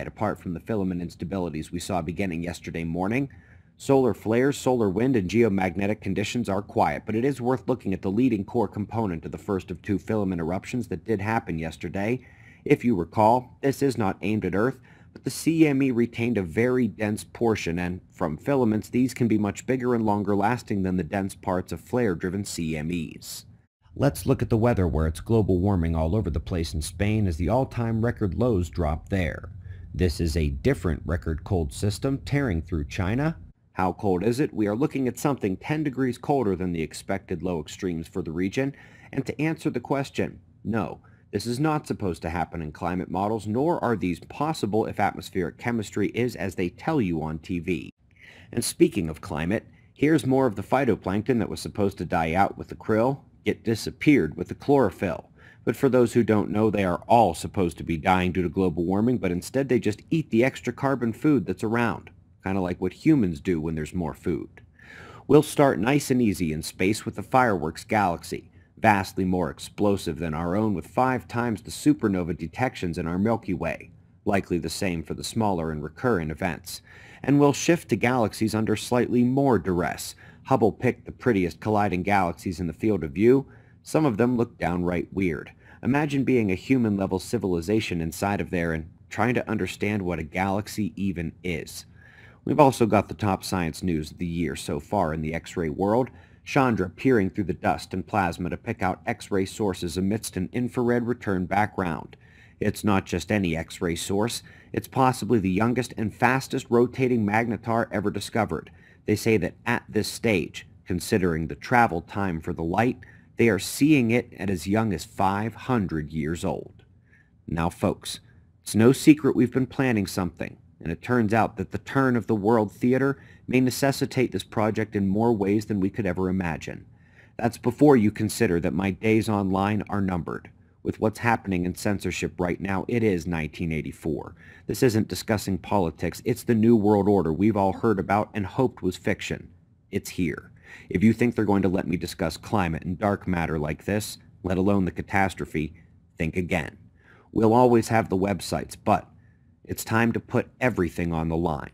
apart from the filament instabilities we saw beginning yesterday morning. Solar flares, solar wind, and geomagnetic conditions are quiet, but it is worth looking at the leading core component of the first of two filament eruptions that did happen yesterday. If you recall, this is not aimed at Earth, but the CME retained a very dense portion, and from filaments, these can be much bigger and longer lasting than the dense parts of flare-driven CMEs. Let's look at the weather, where it's global warming all over the place in Spain as the all-time record lows drop there. This is a different record cold system tearing through China. How cold is it? We are looking at something 10 degrees colder than the expected low extremes for the region. And to answer the question, no, this is not supposed to happen in climate models, nor are these possible if atmospheric chemistry is as they tell you on TV. And speaking of climate, here's more of the phytoplankton that was supposed to die out with the krill. It disappeared with the chlorophyll. But for those who don't know, they are all supposed to be dying due to global warming, but instead they just eat the extra carbon food that's around. Kind of like what humans do when there's more food. We'll start nice and easy in space with the Fireworks galaxy, vastly more explosive than our own with 5 times the supernova detections in our Milky Way, likely the same for the smaller and recurrent events. And we'll shift to galaxies under slightly more duress. Hubble picked the prettiest colliding galaxies in the field of view. Some of them look downright weird. Imagine being a human-level civilization inside of there and trying to understand what a galaxy even is. We've also got the top science news of the year so far in the X-ray world. Chandra peering through the dust and plasma to pick out X-ray sources amidst an infrared return background. It's not just any X-ray source. It's possibly the youngest and fastest rotating magnetar ever discovered. They say that at this stage, considering the travel time for the light, they are seeing it at as young as 500 years old. Now folks, it's no secret we've been planning something. And it turns out that the turn of the world theater may necessitate this project in more ways than we could ever imagine. That's before you consider that my days online are numbered. With what's happening in censorship right now, it is 1984. This isn't discussing politics, it's the new world order we've all heard about and hoped was fiction. It's here. If you think they're going to let me discuss climate and dark matter like this, let alone the catastrophe, think again. We'll always have the websites, but it's time to put everything on the line.